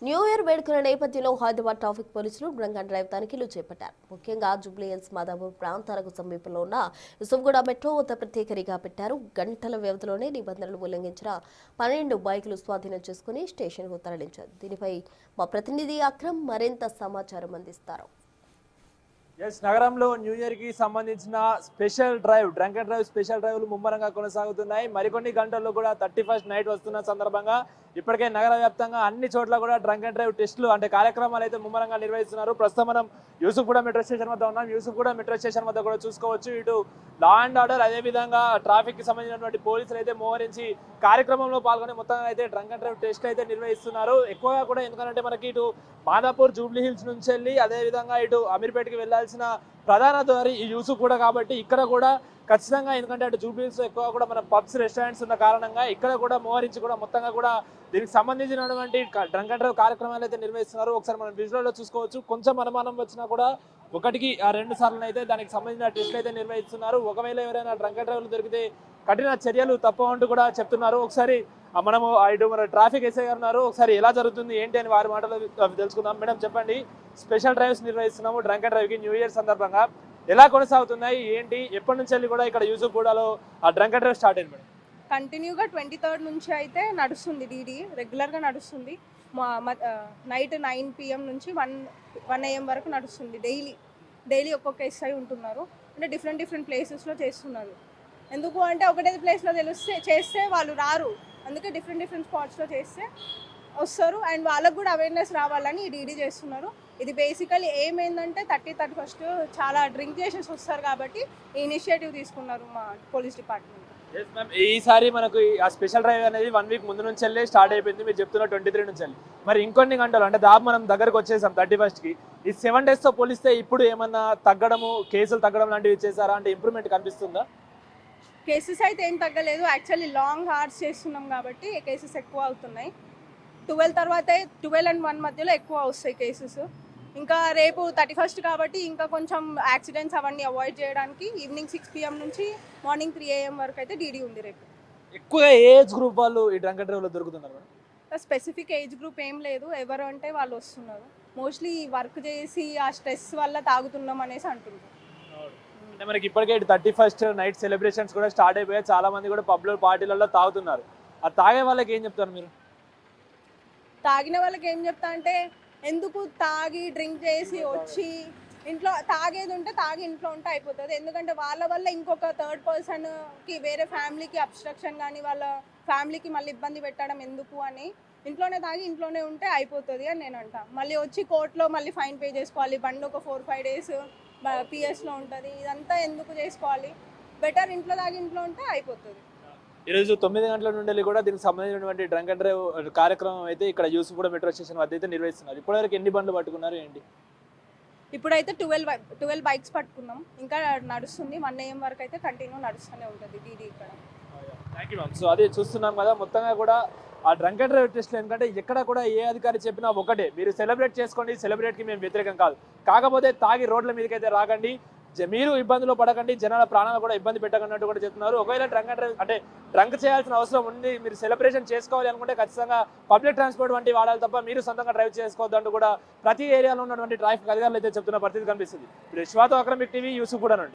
New year వేడుకల నేపథ్యంలో Hyderabad traffic పోలీసులు డ్రంక్ అండ్ డ్రైవ్ తనిఖీలు చేపట్టారు. ముఖ్యంగా జూబ్లీహిల్స్, మాదాపూర్ ప్రాంతాలకు సమీపంలో ఉన్న యూసుఫ్గూడ మెట్రో వద్ద ప్రత్యేక నిఘా పెట్టారు. గంటల వ్యవధిలోనే నిబంధనలు ఉల్లంఘించిన 12 బైకులు స్వాధీనం చేసుకుని స్టేషన్కు తరలించారు. దీనిపై మా ప్రతినిధి అక్రమ్ మరింత సమాచారం అందిస్తారు. నగరంలో న్యూ ఇయర్ కి సంబంధించిన special drive, drunk and drive special డ్రైవ్లు ముమ్మరంగా కొనసాగుతున్నాయి. మరికొన్ని గంటల్లో కూడా 31st నైట్ వస్తున్న సందర్భంగా ఇప్పటికే నగర వ్యాప్తంగా అన్ని చోట్ల కూడా డ్రంక్ అండ్ డ్రైవ్ టెస్టులు అంటే కార్యక్రమాలు అయితే ముమ్మరంగా నిర్వహిస్తున్నారు. ప్రస్తుతం మనం యూసుఫ్గూడ మెట్రో స్టేషన్ వద్ద ఉన్నాం. యూసుఫ్గూడ మెట్రో స్టేషన్ వద్ద కూడా చూసుకోవచ్చు. ఇటు లా అండ్ ఆర్డర్, అదేవిధంగా ట్రాఫిక్ కి సంబంధించినటువంటి పోలీసులు అయితే మోహరించి కార్యక్రమంలో పాల్గొని మొత్తంగా అయితే డ్రంక్ అండ్ డ్రైవ్ టెస్ట్ అయితే నిర్వహిస్తున్నారు. ఎక్కువగా కూడా ఎందుకంటే మనకి ఇటు మాదాపూర్, జూబ్లీహిల్స్ నుంచి వెళ్ళి అదేవిధంగా ఇటు అమీర్పేటకి వెళ్లాల్సిన ప్రధాన దారి ఈ యూసుఫ్గూడ కాబట్టి ఇక్కడ కూడా ఖచ్చితంగా ఎందుకంటే అటు జూబ్లీహిల్స్ ఎక్కువ కూడా మన పబ్స్, రెస్టారెంట్స్ ఉన్న కారణంగా ఇక్కడ కూడా మోహరించి కూడా మొత్తంగా కూడా దీనికి సంబంధించినటువంటి డ్రంక్ అండ్ డ్రైవ్ కార్యక్రమాలు అయితే నిర్వహిస్తున్నారు. ఒకసారి మనం విజువల్లో చూసుకోవచ్చు. కొంచెం అనుమానం వచ్చినా కూడా 1-2 సార్లు అయితే దానికి సంబంధించిన టెస్టులు అయితే నిర్వహిస్తున్నారు. ఒకవేళ ఎవరైనా డ్రంక్ అండ్ డ్రైవ్లు దొరికితే కఠిన చర్యలు తప్పవంటూ కూడా చెప్తున్నారు. ఒకసారి మనము ఇటు మన ట్రాఫిక్ ఎస్ఐ గారు ఉన్నారు. ఒకసారి ఎలా జరుగుతుంది ఏంటి అని వారి మాటలు తెలుసుకుందాం. మేడం చెప్పండి, స్పెషల్ డ్రైవ్స్ నిర్వహిస్తున్నాము డ్రంక్ అండ్ డ్రైవ్కి న్యూ ఇయర్ సందర్భంగా ఎలా కొనసాగుతున్నాయి ఏంటి, ఎప్పటి నుంచి వెళ్ళి కూడా ఇక్కడ యూసుఫ్గూడలో ఆ డ్రంక్ అండ్ డ్రైవ్ స్టార్ట్ అయింది మేడం? కంటిన్యూగా 23rd నుంచి అయితే నడుస్తుంది. డీడీ రెగ్యులర్గా నడుస్తుంది. నైట్ 9 PM నుంచి 1 AM వరకు నడుస్తుంది. డైలీ ఒక్కొక్క ఎస్ఐ ఉంటున్నారు. అంటే డిఫరెంట్ ప్లేసెస్లో చేస్తున్నారు. ఎందుకు అంటే ఒకటే ప్లేస్లో చేస్తే వాళ్ళు రారు. అందుకే డిఫరెంట్ స్పాట్స్లో చేస్తే వస్తారు. అండ్ వాళ్ళకు కూడా అవేర్నెస్ రావాలని ఈ డీడీ చేస్తున్నారు. ఇది బేసికలీ ఏమైందంటే 31st చాలా డ్రింక్ చేసేసి వస్తారు కాబట్టి ఈ ఇనిషియేటివ్ తీసుకున్నారు మా పోలీస్ డిపార్ట్మెంట్. ఈసారి మనకు ఆ స్పెషల్ డ్రైవ్ అనేది 1 వీక్ ముందు నుంచి వెళ్ళి స్టార్ట్ అయిపోయింది. మీరు చెప్తున్న 23 నుంచి వెళ్ళి మరి ఇంకొన్ని గంటలు అంటే దాదాపు మనం దగ్గరకు వచ్చేసాం 31st కి. ఈ 7 days తో పోలిస్తే ఇప్పుడు ఏమన్నా తగ్గడము, కేసులు తగ్గడం లాంటివి చేశారా? అంటే ఇంప్రూవ్మెంట్ కనిపిస్తుందా? కేసెస్ అయితే ఏం తగ్గలేదు. యాక్చువల్లీ లాంగ్ హార్స్ చేస్తున్నాం కాబట్టి కేసెస్ ఎక్కువ అవుతున్నాయి. 12 తర్వాత 12 and 1 మధ్యలో ఎక్కువ వస్తాయి కేసెస్. ఇంకా రేపు 31st కాబట్టి ఇంకా కొంచెం యాక్సిడెంట్స్ అవన్నీ అవాయిడ్ చేయడానికి ఈవినింగ్ 6 PM నుంచి మార్నింగ్ 3 AM వరకు అయితే డీడీ ఉంది. రేపు ఎక్కువగా ఏజ్ గ్రూప్ వాళ్ళు ఈ డ్రంక్ అండ్ డ్రైవ్లో దొరుకుతున్నారు? స్పెసిఫిక్ ఏజ్ గ్రూప్ ఏం లేదు, ఎవరు అంటే వాళ్ళు వస్తున్నారు. మోస్ట్లీ వర్క్ చేసి ఆ స్ట్రెస్ వల్ల తాగుతున్నాం అనేసి అంటున్నారు. అంటే మనకి ఇప్పటికే 31st నైట్ సెలబ్రేషన్స్ కూడా స్టార్ట్ అయిపోయాయి. చాలా మంది కూడా పబ్లో, పార్టీలలో తాగుతున్నారు. ఆ తాగే వాళ్ళకి ఏం చెప్తారు మీరు? తాగిన వాళ్ళకి ఏం చెప్తా అంటే ఎందుకు తాగి డ్రింక్ చేసి వచ్చి ఇంట్లో తాగేది ఉంటే తాగి ఇంట్లో ఉంటే అయిపోతుంది. ఎందుకంటే వాళ్ళ వల్ల ఇంకొక థర్డ్ పర్సన్కి, వేరే ఫ్యామిలీకి అబ్స్ట్రక్షన్ కానీ వాళ్ళ ఫ్యామిలీకి మళ్ళీ ఇబ్బంది పెట్టడం ఎందుకు అని ఇంట్లోనే తాగి ఇంట్లోనే ఉంటే అయిపోతుంది అని నేను అంటా. మళ్ళీ వచ్చి కోర్టులో మళ్ళీ ఫైన్ పే చేసుకోవాలి. బండి ఒక 4-5 days పిఎస్లో ఉంటుంది. ఇదంతా ఎందుకు చేసుకోవాలి? బెటర్ ఇంట్లో తాగి ఇంట్లో ఉంటే అయిపోతుంది. ఈరోజు 9 గంటల నుండి కూడా దీనికి సంబంధించినటువంటి డ్రంక్ అండ్ డ్రైవ్ కార్యక్రమం అయితే ఇక్కడ యూసుఫ్గూడ మెట్రో స్టేషన్ వద్ద అయితే నిర్వహిస్తున్నారు. ఇప్పటివరకు ఎన్ని బండ్లు పట్టుకున్నారు ఏంటి? ఇప్పుడైతే 12 బైక్స్ పట్టుకున్నాం. ఇంకా నడుస్తుంది. 1 AM వరకు అయితే కంటిన్యూ నడుస్తూనే ఉంటుంది డీడీ ఇక్కడ. Thank you ma'am. సో అదే చూస్తున్నాం కదా, మొత్తంగా కూడా ఆ డ్రంక్ అండ్ డ్రైవ్ టెస్ట్లు ఎందుకంటే ఎక్కడ కూడా ఏ అధికారి చెప్పినా ఒకటే, మీరు సెలబ్రేట్ చేసుకోండి, సెలబ్రేట్కి మేము వ్యతిరేకం కాదు, కాకపోతే తాగి రోడ్ల మీదకి అయితే రాకండి, మీరు ఇబ్బందులు పడకండి, జనాల ప్రాణాలు కూడా ఇబ్బంది పెట్టకన్నట్టు కూడా చెప్తున్నారు. ఒకవేళ డ్రంక్ అండ్ డ్రైవ్ అంటే డ్రంక్ చేయాల్సిన అవసరం ఉంది, మీరు సెలబ్రేషన్ చేసుకోవాలి అనుకుంటే ఖచ్చితంగా పబ్లిక్ ట్రాన్స్పోర్ట్ వంటి వాడాలి తప్ప మీరు సొంతంగా డ్రైవ్ చేసుకోవద్దు అంటూ కూడా ప్రతి ఏరియాలో ఉన్నటువంటి ట్రాఫిక్ అధికారులు అయితే చెప్తున్న పరిస్థితి కనిపిస్తుంది. ఇప్పుడు శివాతో అక్రమ్ టీవీ యూసుఫ్గూడ నుండి.